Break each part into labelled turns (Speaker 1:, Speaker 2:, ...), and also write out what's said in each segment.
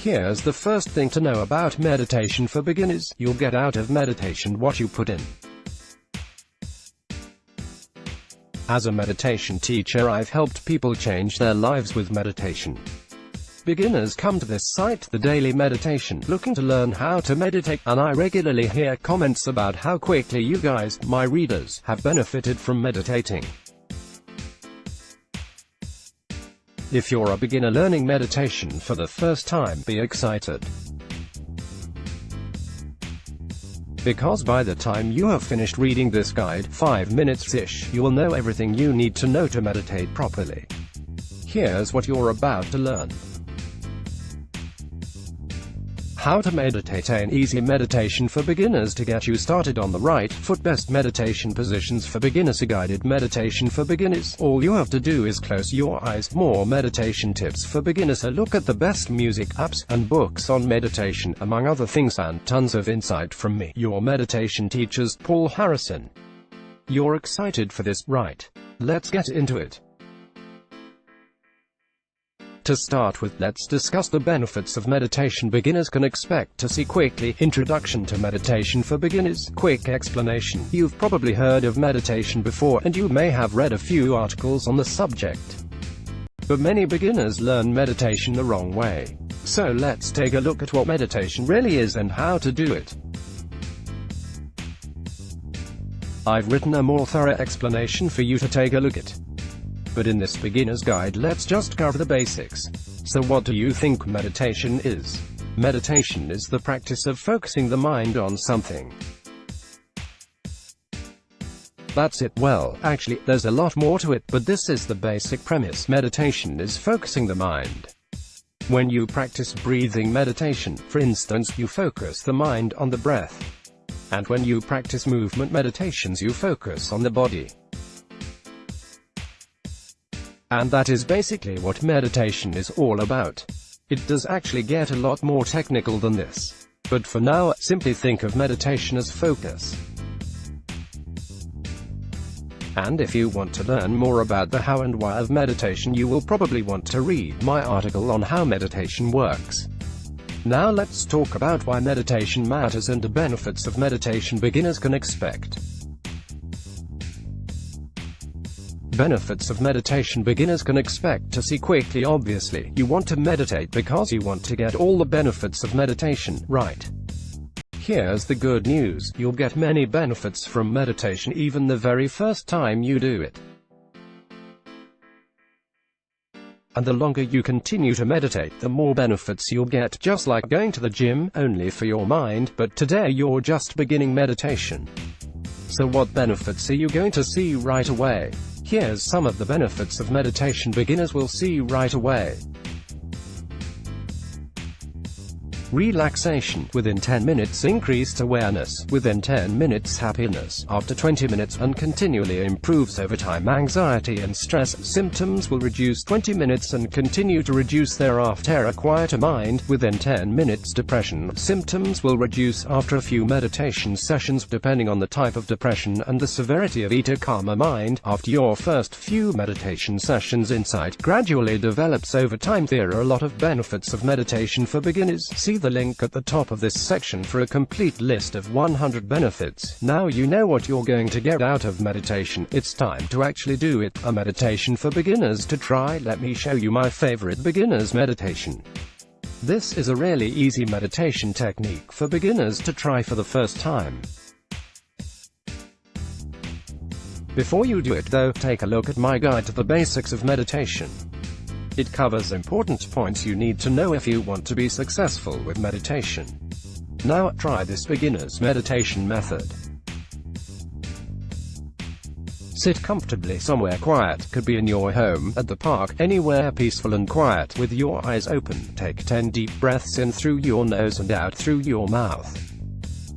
Speaker 1: Here's the first thing to know about meditation for beginners. You'll get out of meditation what you put in. As a meditation teacher, I've helped people change their lives with meditation. Beginners come to this site, the Daily Meditation, looking to learn how to meditate, and I regularly hear comments about how quickly you guys, my readers, have benefited from meditating. If you're a beginner learning meditation for the first time, be excited. Because by the time you have finished reading this guide, 5 minutes-ish, you will know everything you need to know to meditate properly. Here's what you're about to learn. How to meditate, an easy meditation for beginners to get you started on the right foot. Best meditation positions for beginners. A guided meditation for beginners. All you have to do is close your eyes. More meditation tips for beginners. A look at the best music, apps, and books on meditation, among other things, and tons of insight from me, your meditation teachers, Paul Harrison. You're excited for this, right? Let's get into it. To start with, let's discuss the benefits of meditation beginners can expect to see quickly. Introduction to meditation for beginners. Quick explanation. You've probably heard of meditation before, and you may have read a few articles on the subject. But many beginners learn meditation the wrong way. So let's take a look at what meditation really is and how to do it. I've written a more thorough explanation for you to take a look at. But in this beginner's guide, let's just cover the basics. So what do you think meditation is? Meditation is the practice of focusing the mind on something. That's it. Well, actually, there's a lot more to it, but this is the basic premise. Meditation is focusing the mind. When you practice breathing meditation, for instance, you focus the mind on the breath. And when you practice movement meditations, you focus on the body. And that is basically what meditation is all about. It does actually get a lot more technical than this. But for now, simply think of meditation as focus. And if you want to learn more about the how and why of meditation, you will probably want to read my article on how meditation works. Now let's talk about why meditation matters and the benefits of meditation beginners can expect. Benefits of meditation beginners can expect to see quickly. Obviously, you want to meditate because you want to get all the benefits of meditation, right? Here's the good news. You'll get many benefits from meditation even the very first time you do it. And the longer you continue to meditate, the more benefits you'll get, just like going to the gym, only for your mind. But today you're just beginning meditation. So what benefits are you going to see right away? Here's some of the benefits of meditation beginners will see right away. Relaxation. Within 10 minutes, increased awareness. Within 10 minutes, happiness. After 20 minutes, and continually improves over time. Anxiety and stress symptoms will reduce 20 minutes and continue to reduce thereafter. A quieter mind. Within 10 minutes, depression symptoms will reduce after a few meditation sessions, depending on the type of depression and the severity of it. A calmer mind. After your first few meditation sessions, insight gradually develops over time. There are a lot of benefits of meditation for beginners. See the link at the top of this section for a complete list of 100 benefits. Now you know what you're going to get out of meditation. It's time to actually do it. A meditation for beginners to try. Let me show you my favorite beginner's meditation. This is a really easy meditation technique for beginners to try for the first time. Before you do it though, take a look at my guide to the basics of meditation. It covers important points you need to know if you want to be successful with meditation. Now, try this beginner's meditation method. Sit comfortably somewhere quiet, could be in your home, at the park, anywhere peaceful and quiet, with your eyes open. Take 10 deep breaths in through your nose and out through your mouth.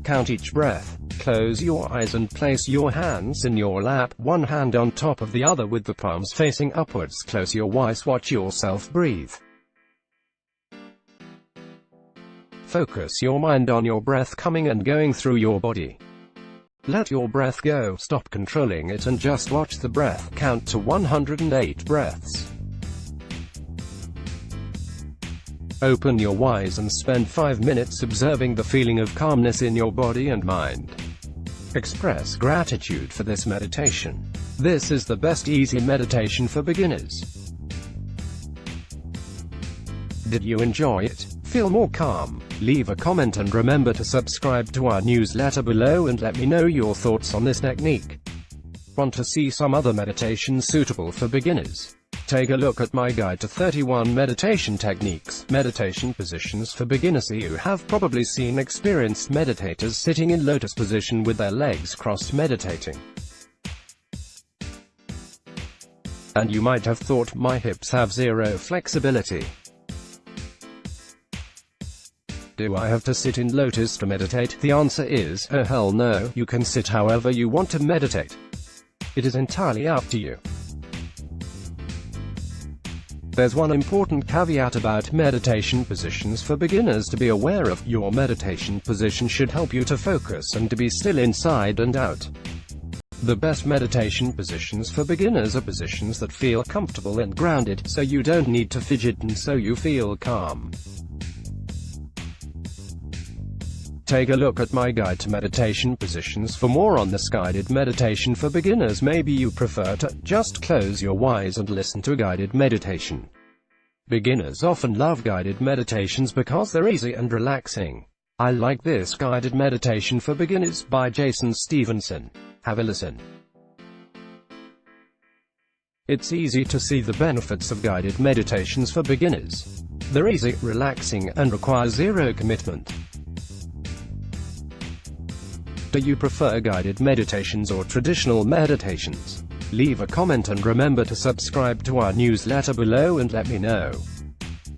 Speaker 1: Count each breath. Close your eyes and place your hands in your lap, one hand on top of the other with the palms facing upwards. Close your eyes, watch yourself breathe. Focus your mind on your breath coming and going through your body. Let your breath go, stop controlling it and just watch the breath. Count to 108 breaths. Open your eyes and spend 5 minutes observing the feeling of calmness in your body and mind. Express gratitude for this meditation. This is the best easy meditation for beginners. Did you enjoy it? Feel more calm? Leave a comment and remember to subscribe to our newsletter below and let me know your thoughts on this technique. Want to see some other meditations suitable for beginners? Take a look at my guide to 31 meditation techniques, meditation positions for beginners. You have probably seen experienced meditators sitting in lotus position with their legs crossed meditating. And you might have thought, my hips have zero flexibility. Do I have to sit in lotus to meditate? The answer is, oh hell no, you can sit however you want to meditate. It is entirely up to you. There's one important caveat about meditation positions for beginners to be aware of. Your meditation position should help you to focus and to be still inside and out. The best meditation positions for beginners are positions that feel comfortable and grounded, so you don't need to fidget and so you feel calm. Take a look at my guide to meditation positions for more on this guided meditation for beginners. Maybe you prefer to just close your eyes and listen to a guided meditation. Beginners often love guided meditations because they're easy and relaxing. I like this guided meditation for beginners by Jason Stevenson. Have a listen. It's easy to see the benefits of guided meditations for beginners. They're easy, relaxing, and require zero commitment. Do you prefer guided meditations or traditional meditations? Leave a comment and remember to subscribe to our newsletter below and let me know.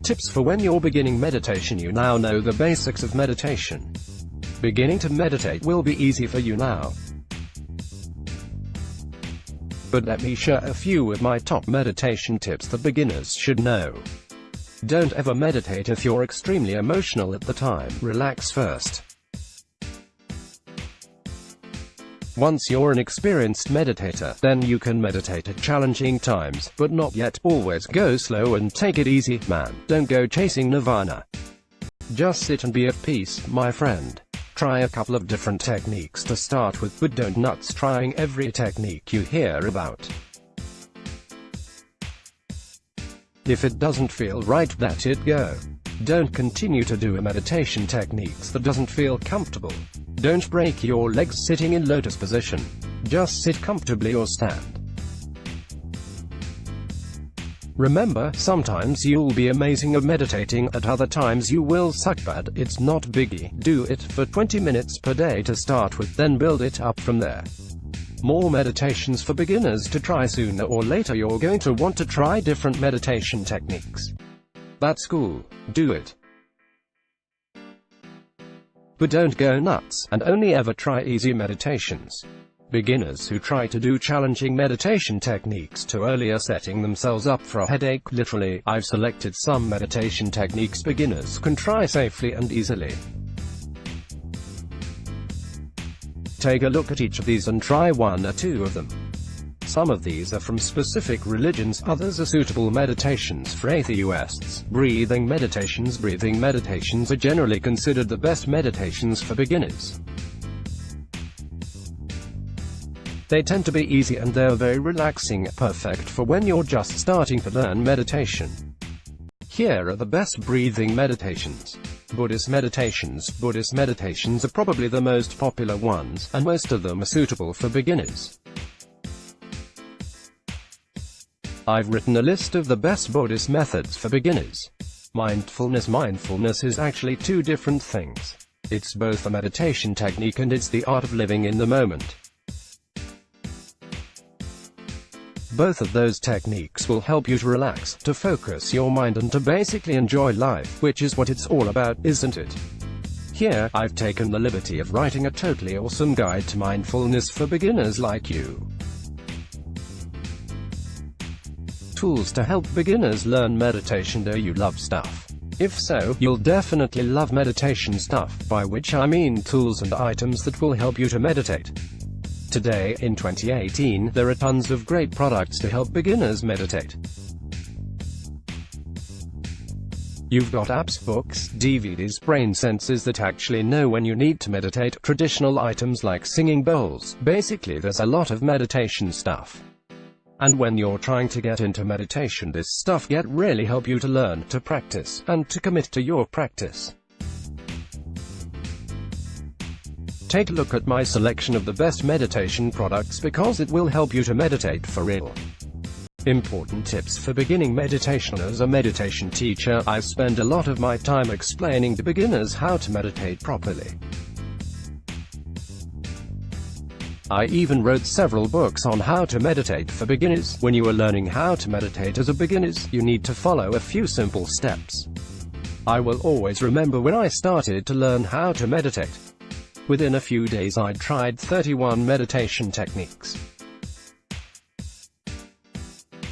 Speaker 1: Tips for when you're beginning meditation. You now know the basics of meditation. Beginning to meditate will be easy for you now. But let me share a few of my top meditation tips that beginners should know. Don't ever meditate if you're extremely emotional at the time. Relax first. Once you're an experienced meditator, then you can meditate at challenging times, but not yet. Always go slow and take it easy, man. Don't go chasing nirvana. Just sit and be at peace, my friend. Try a couple of different techniques to start with, but don't nuts trying every technique you hear about. If it doesn't feel right, that's it, go. Don't continue to do a meditation techniques that doesn't feel comfortable. Don't break your legs sitting in lotus position. Just sit comfortably or stand. Remember, sometimes you'll be amazing at meditating, at other times you will suck bad. It's not biggie. Do it for 20 minutes per day to start with, then build it up from there. More meditations for beginners to try. Sooner or later you're going to want to try different meditation techniques. That's cool. Do it. But don't go nuts, and only ever try easy meditations. Beginners who try to do challenging meditation techniques too early are setting themselves up for a headache. Literally, I've selected some meditation techniques beginners can try safely and easily. Take a look at each of these and try one or two of them. Some of these are from specific religions, others are suitable meditations for atheists. Breathing meditations. Breathing meditations are generally considered the best meditations for beginners. They tend to be easy and they're very relaxing, perfect for when you're just starting to learn meditation. Here are the best breathing meditations. Buddhist meditations. Buddhist meditations are probably the most popular ones, and most of them are suitable for beginners. I've written a list of the best Buddhist methods for beginners. Mindfulness. Mindfulness is actually two different things. It's both a meditation technique and it's the art of living in the moment. Both of those techniques will help you to relax, to focus your mind and to basically enjoy life, which is what it's all about, isn't it? Here, I've taken the liberty of writing a totally awesome guide to mindfulness for beginners like you. Tools to help beginners learn meditation. Do you love stuff? If so, you'll definitely love meditation stuff, by which I mean tools and items that will help you to meditate. Today, in 2018, there are tons of great products to help beginners meditate. You've got apps, books, DVDs, brain sensors that actually know when you need to meditate, traditional items like singing bowls. Basically, there's a lot of meditation stuff. And when you're trying to get into meditation, this stuff can really help you to learn, to practice, and to commit to your practice. Take a look at my selection of the best meditation products because it will help you to meditate for real. Important tips for beginning meditation. As a meditation teacher, I spend a lot of my time explaining to beginners how to meditate properly. I even wrote several books on how to meditate for beginners. When you are learning how to meditate as a beginner, you need to follow a few simple steps. I will always remember when I started to learn how to meditate. Within a few days I tried 31 meditation techniques.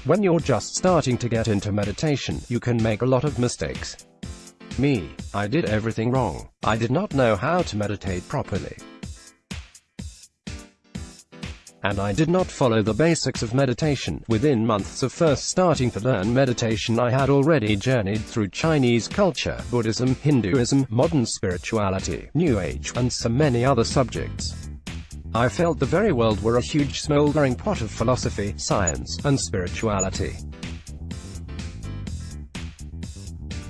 Speaker 1: When you're just starting to get into meditation, you can make a lot of mistakes. I did everything wrong. I did not know how to meditate properly. And I did not follow the basics of meditation. Within months of first starting to learn meditation, I had already journeyed through Chinese culture, Buddhism, Hinduism, modern spirituality, New Age, and so many other subjects. I felt the very world were a huge smoldering pot of philosophy, science, and spirituality.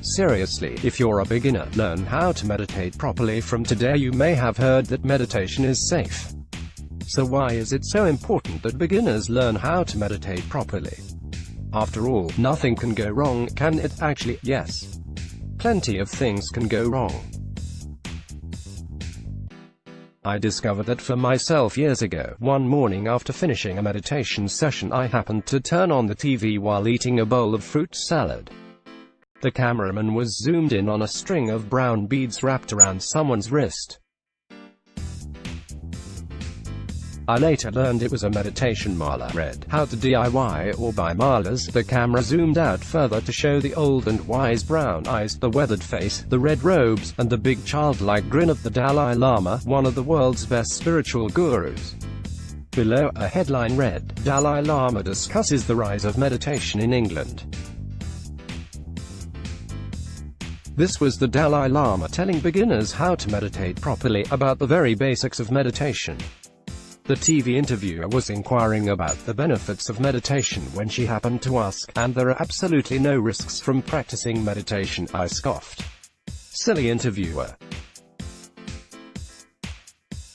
Speaker 1: Seriously, if you're a beginner, learn how to meditate properly from today. You may have heard that meditation is safe. So why is it so important that beginners learn how to meditate properly? After all, nothing can go wrong, can it? Actually, yes. Plenty of things can go wrong. I discovered that for myself years ago. One morning after finishing a meditation session, I happened to turn on the TV while eating a bowl of fruit salad. The cameraman was zoomed in on a string of brown beads wrapped around someone's wrist. I later learned it was a meditation mala. Read how to DIY or buy malas. The camera zoomed out further to show the old and wise brown eyes, the weathered face, the red robes, and the big childlike grin of the Dalai Lama, one of the world's best spiritual gurus. Below, a headline read, Dalai Lama discusses the rise of meditation in England. This was the Dalai Lama telling beginners how to meditate properly, about the very basics of meditation. The TV interviewer was inquiring about the benefits of meditation when she happened to ask, "And there are absolutely no risks from practicing meditation?" I scoffed. Silly interviewer.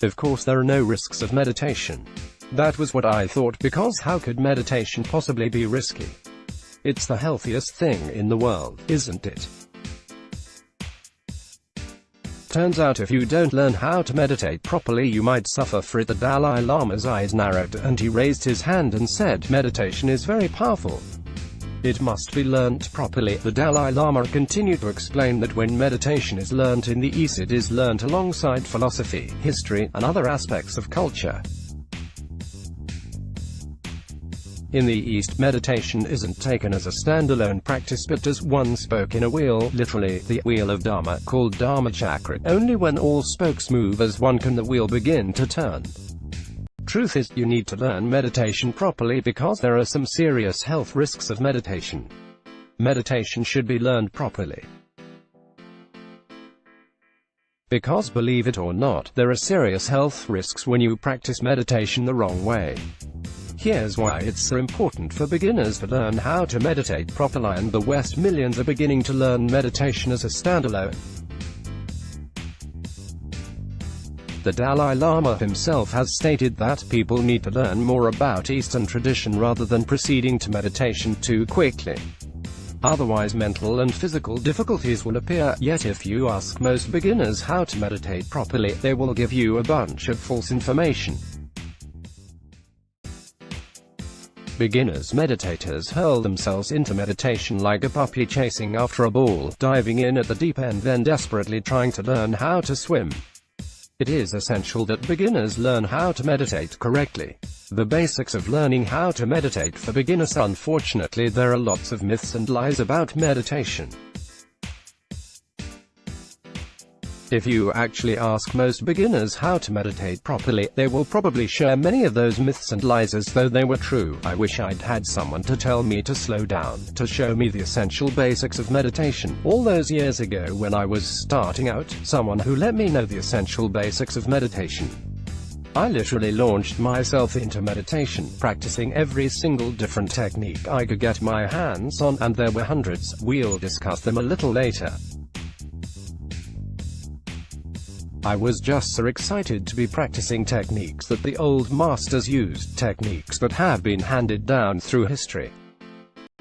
Speaker 1: Of course there are no risks of meditation. That was what I thought, because how could meditation possibly be risky? It's the healthiest thing in the world, isn't it? Turns out if you don't learn how to meditate properly, you might suffer for it. The Dalai Lama's eyes narrowed, and he raised his hand and said, "Meditation is very powerful. It must be learnt properly." The Dalai Lama continued to explain that when meditation is learnt in the East, it is learnt alongside philosophy, history, and other aspects of culture. In the East, meditation isn't taken as a standalone practice but as one spoke in a wheel, literally, the wheel of Dharma, called Dharma Chakra. Only when all spokes move as one can the wheel begin to turn. Truth is, you need to learn meditation properly because there are some serious health risks of meditation. Meditation should be learned properly. Because, believe it or not, there are serious health risks when you practice meditation the wrong way. Here's why it's so important for beginners to learn how to meditate properly. In the West, millions are beginning to learn meditation as a standalone. The Dalai Lama himself has stated that people need to learn more about Eastern tradition rather than proceeding to meditation too quickly. Otherwise mental and physical difficulties will appear. Yet if you ask most beginners how to meditate properly, they will give you a bunch of false information. Beginners meditators hurl themselves into meditation like a puppy chasing after a ball, diving in at the deep end then desperately trying to learn how to swim. It is essential that beginners learn how to meditate correctly. The basics of learning how to meditate for beginners. Unfortunately, there are lots of myths and lies about meditation. If you actually ask most beginners how to meditate properly, they will probably share many of those myths and lies as though they were true. I wish I'd had someone to tell me to slow down, to show me the essential basics of meditation. All those years ago when I was starting out, someone who let me know the essential basics of meditation. I literally launched myself into meditation, practicing every single different technique I could get my hands on, and there were hundreds. We'll discuss them a little later. I was just so excited to be practicing techniques that the old masters used, techniques that have been handed down through history.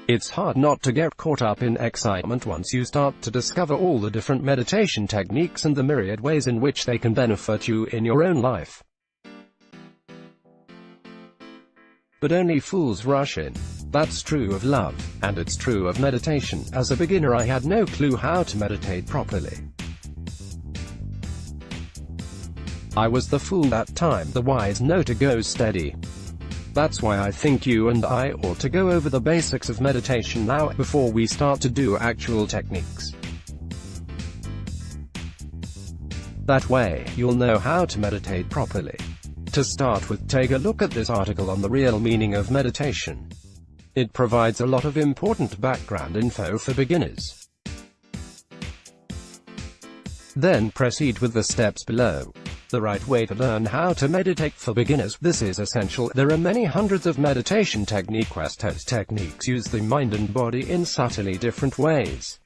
Speaker 1: It's hard not to get caught up in excitement once you start to discover all the different meditation techniques and the myriad ways in which they can benefit you in your own life. But only fools rush in. That's true of love, and it's true of meditation. As a beginner, I had no clue how to meditate properly. I was the fool that time, the wise know to go steady. That's why I think you and I ought to go over the basics of meditation now, before we start to do actual techniques. That way, you'll know how to meditate properly. To start with, take a look at this article on the real meaning of meditation. It provides a lot of important background info for beginners. Then proceed with the steps below. The right way to learn how to meditate for beginners. This is essential. There are many hundreds of meditation techniques. Those techniques use the mind and body in subtly different ways.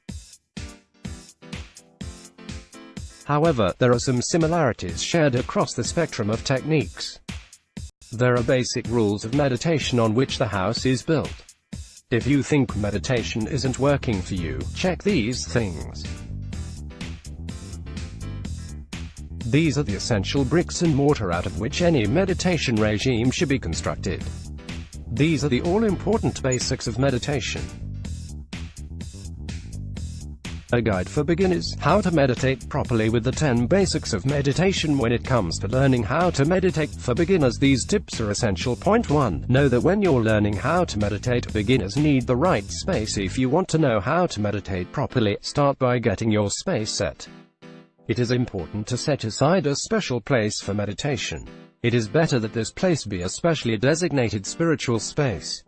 Speaker 1: However, there are some similarities shared across the spectrum of techniques. There are basic rules of meditation on which the house is built. If you think meditation isn't working for you, check these things. These are the essential bricks and mortar out of which any meditation regime should be constructed. These are the all-important basics of meditation. A guide for beginners, how to meditate properly with the 10 basics of meditation. When it comes to learning how to meditate for beginners, these tips are essential. Point 1. Know that when you're learning how to meditate, beginners need the right space. If you want to know how to meditate properly, start by getting your space set. It is important to set aside a special place for meditation. It is better that this place be a specially designated spiritual space.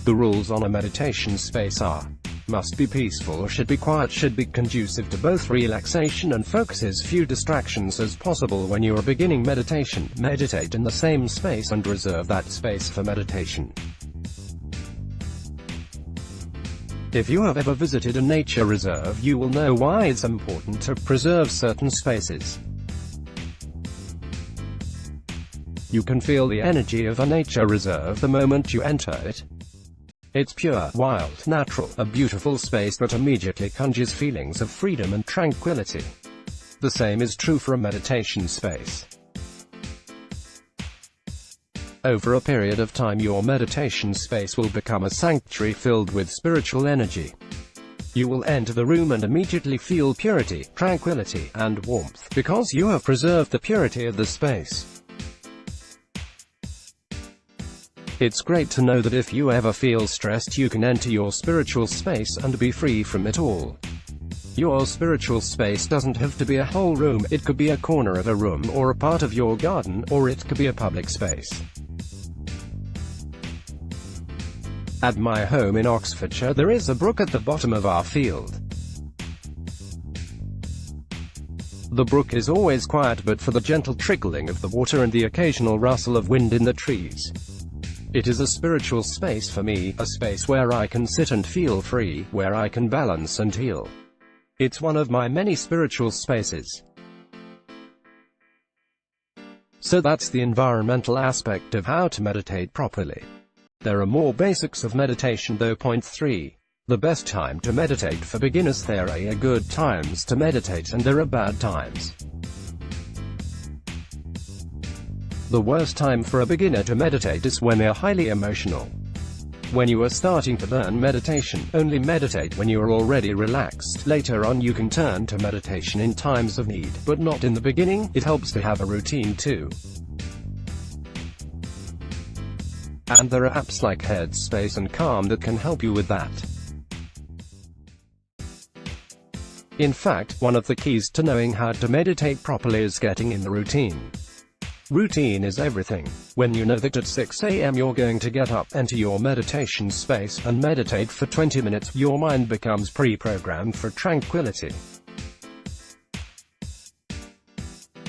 Speaker 1: The rules on a meditation space are: must be peaceful or should be quiet, should be conducive to both relaxation and focus, as few distractions as possible. When you are beginning meditation, meditate in the same space and reserve that space for meditation. If you have ever visited a nature reserve, you will know why it's important to preserve certain spaces. You can feel the energy of a nature reserve the moment you enter it. It's pure, wild, natural, a beautiful space that immediately conjures feelings of freedom and tranquility. The same is true for a meditation space. Over a period of time, your meditation space will become a sanctuary filled with spiritual energy. You will enter the room and immediately feel purity, tranquility, and warmth, because you have preserved the purity of the space. It's great to know that if you ever feel stressed, you can enter your spiritual space and be free from it all. Your spiritual space doesn't have to be a whole room. It could be a corner of a room, or a part of your garden, or it could be a public space. At my home in Oxfordshire, there is a brook at the bottom of our field. The brook is always quiet but for the gentle trickling of the water and the occasional rustle of wind in the trees. It is a spiritual space for me, a space where I can sit and feel free, where I can balance and heal. It's one of my many spiritual spaces. So that's the environmental aspect of how to meditate properly. There are more basics of meditation though. Point 3. The best time to meditate for beginners. There are good times to meditate and there are bad times. The worst time for a beginner to meditate is when they're highly emotional. When you are starting to learn meditation, only meditate when you are already relaxed. Later on you can turn to meditation in times of need, but not in the beginning. It helps to have a routine too. And there are apps like Headspace and Calm that can help you with that. In fact, one of the keys to knowing how to meditate properly is getting in the routine. Routine is everything. When you know that at 6 a.m. you're going to get up, enter your meditation space, and meditate for 20 minutes, your mind becomes pre-programmed for tranquility.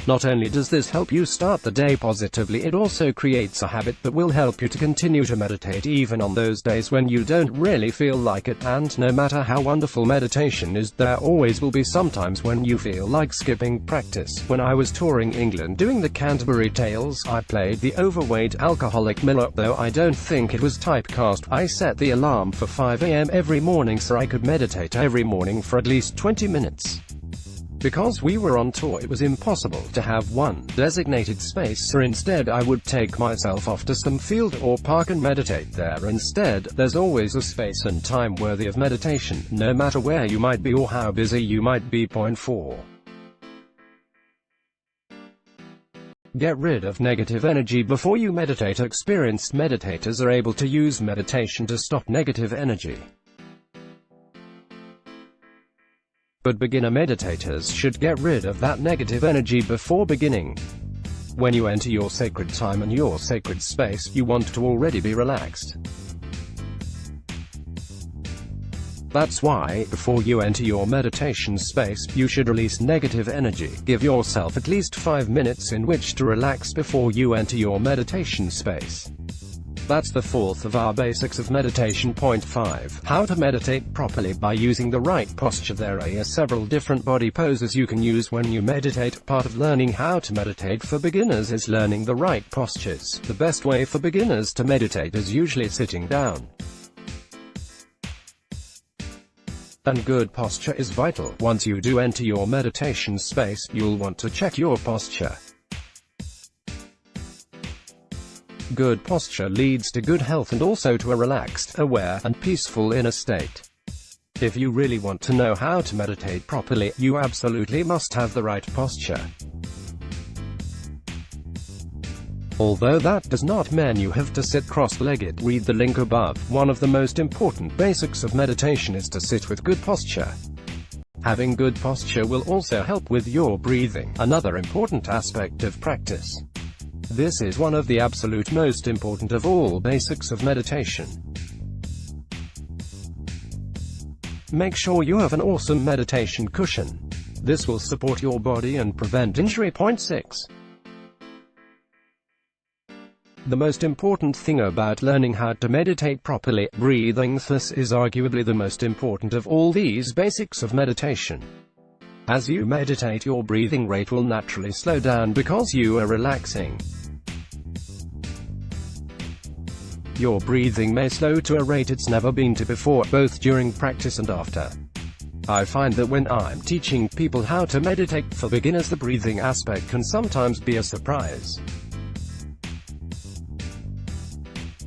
Speaker 1: Not only does this help you start the day positively, it also creates a habit that will help you to continue to meditate even on those days when you don't really feel like it. And no matter how wonderful meditation is, there always will be some times when you feel like skipping practice. When I was touring England doing the Canterbury Tales, I played the overweight alcoholic Miller. Though I don't think it was typecast, I set the alarm for 5 a.m. every morning so I could meditate every morning for at least 20 minutes. Because we were on tour, it was impossible to have one designated space, so instead I would take myself off to some field or park and meditate there instead. There's always a space and time worthy of meditation, no matter where you might be or how busy you might be. Point 4. Get rid of negative energy before you meditate. Experienced meditators are able to use meditation to stop negative energy. But beginner meditators should get rid of that negative energy before beginning. When you enter your sacred time and your sacred space, you want to already be relaxed. That's why, before you enter your meditation space, you should release negative energy. Give yourself at least 5 minutes in which to relax before you enter your meditation space. That's the fourth of our basics of meditation. Point 5. How to meditate properly by using the right posture. There are several different body poses you can use when you meditate. Part of learning how to meditate for beginners is learning the right postures. The best way for beginners to meditate is usually sitting down. And good posture is vital. Once you do enter your meditation space, you'll want to check your posture. Good posture leads to good health and also to a relaxed, aware, and peaceful inner state. If you really want to know how to meditate properly, you absolutely must have the right posture. Although that does not mean you have to sit cross-legged. Read the link above. One of the most important basics of meditation is to sit with good posture. Having good posture will also help with your breathing, another important aspect of practice. This is one of the absolute most important of all basics of meditation. Make sure you have an awesome meditation cushion. This will support your body and prevent injury. Point 6. The most important thing about learning how to meditate properly, breathing. This is arguably the most important of all these basics of meditation. As you meditate, your breathing rate will naturally slow down because you are relaxing. Your breathing may slow to a rate it's never been to before, both during practice and after. I find that when I'm teaching people how to meditate for beginners, the breathing aspect can sometimes be a surprise.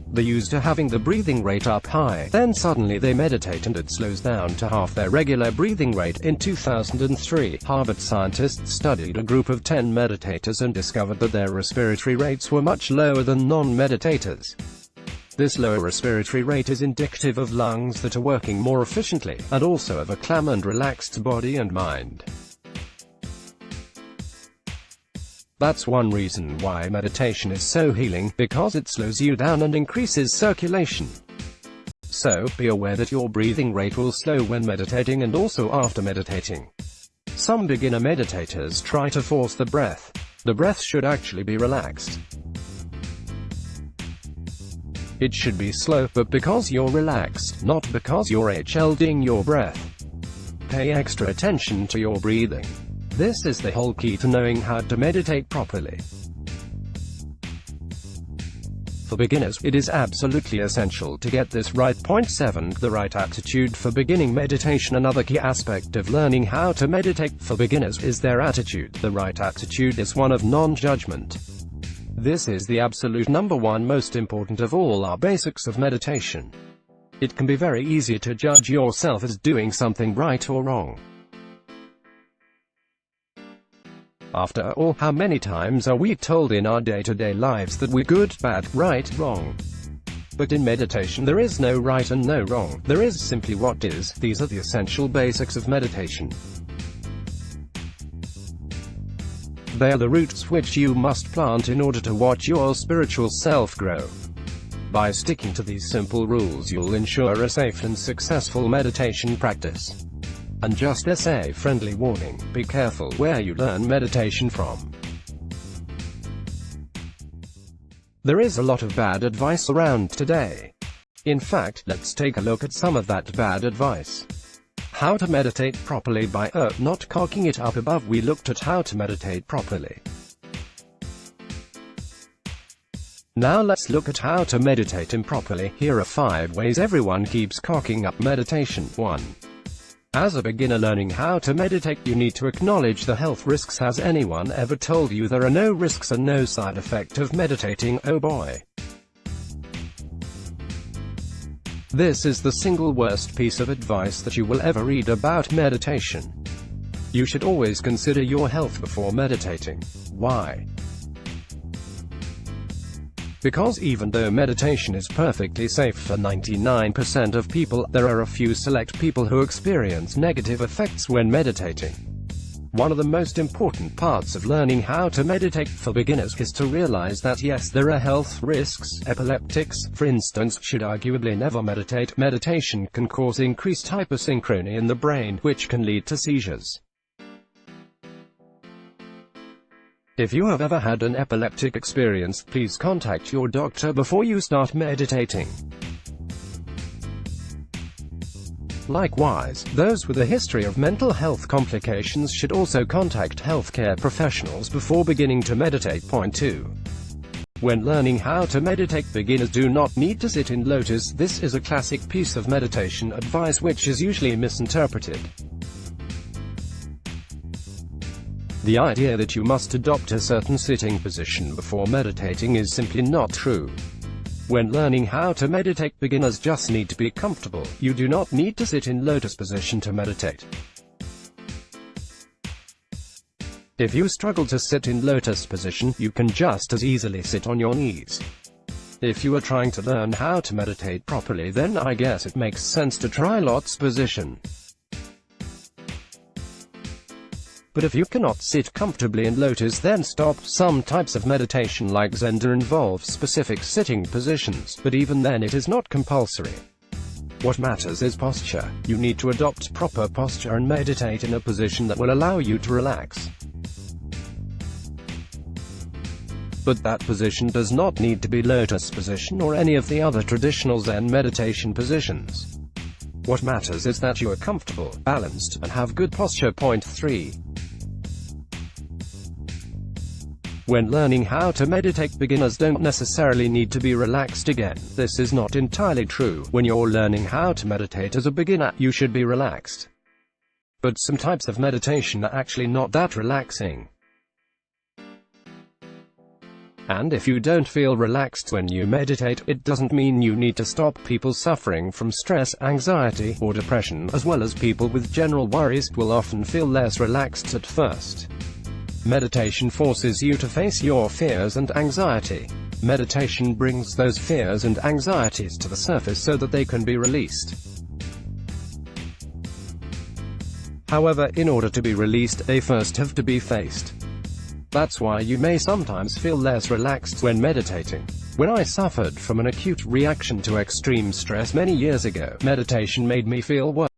Speaker 1: They're used to having the breathing rate up high, then suddenly they meditate and it slows down to half their regular breathing rate. In 2003, Harvard scientists studied a group of 10 meditators and discovered that their respiratory rates were much lower than non-meditators. This lower respiratory rate is indicative of lungs that are working more efficiently, and also of a calm and relaxed body and mind. That's one reason why meditation is so healing, because it slows you down and increases circulation. So, be aware that your breathing rate will slow when meditating and also after meditating. Some beginner meditators try to force the breath. The breath should actually be relaxed. It should be slow, but because you're relaxed, not because you're holding your breath. Pay extra attention to your breathing. This is the whole key to knowing how to meditate properly. For beginners, it is absolutely essential to get this right. Point 7. The right attitude for beginning meditation. Another key aspect of learning how to meditate for beginners is their attitude. The right attitude is one of non-judgment. This is the absolute number one most important of all our basics of meditation. It can be very easy to judge yourself as doing something right or wrong. After all, how many times are we told in our day-to-day lives that we're good, bad, right, wrong? But in meditation there is no right and no wrong, there is simply what is. These are the essential basics of meditation. They are the roots which you must plant in order to watch your spiritual self grow. By sticking to these simple rules, you'll ensure a safe and successful meditation practice. And just as a friendly warning, be careful where you learn meditation from. There is a lot of bad advice around today. In fact, let's take a look at some of that bad advice. How to meditate properly by not cocking it up above. We looked at how to meditate properly. Now let's look at how to meditate improperly. Here are 5 ways everyone keeps cocking up meditation. 1. As a beginner learning how to meditate, you need to acknowledge the health risks. Has anyone ever told you there are no risks and no side effect of meditating? Oh boy. This is the single worst piece of advice that you will ever read about meditation. You should always consider your health before meditating. Why? Because even though meditation is perfectly safe for 99% of people, there are a few select people who experience negative effects when meditating. One of the most important parts of learning how to meditate for beginners is to realize that yes, there are health risks. Epileptics, for instance, should arguably never meditate. Meditation can cause increased hypersynchrony in the brain, which can lead to seizures. If you have ever had an epileptic experience, please contact your doctor before you start meditating. Likewise, those with a history of mental health complications should also contact healthcare professionals before beginning to meditate. Point 2. When learning how to meditate, beginners do not need to sit in lotus. This is a classic piece of meditation advice which is usually misinterpreted. The idea that you must adopt a certain sitting position before meditating is simply not true. When learning how to meditate, beginners just need to be comfortable. You do not need to sit in lotus position to meditate. If you struggle to sit in lotus position, you can just as easily sit on your knees. If you are trying to learn how to meditate properly, then I guess it makes sense to try lotus position. But if you cannot sit comfortably in lotus, then stop. Some types of meditation like Zen involve specific sitting positions, but even then it is not compulsory. What matters is posture. You need to adopt proper posture and meditate in a position that will allow you to relax. But that position does not need to be lotus position or any of the other traditional Zen meditation positions. What matters is that you are comfortable, balanced, and have good posture. Point 3. When learning how to meditate, beginners don't necessarily need to be relaxed. Again, this is not entirely true. When you're learning how to meditate as a beginner, you should be relaxed. But some types of meditation are actually not that relaxing. And if you don't feel relaxed when you meditate, it doesn't mean you need to stop. People suffering from stress, anxiety, or depression, as well as people with general worries, will often feel less relaxed at first. Meditation forces you to face your fears and anxiety. Meditation brings those fears and anxieties to the surface so that they can be released. However, in order to be released, they first have to be faced. That's why you may sometimes feel less relaxed when meditating. When I suffered from an acute reaction to extreme stress many years ago, meditation made me feel worse.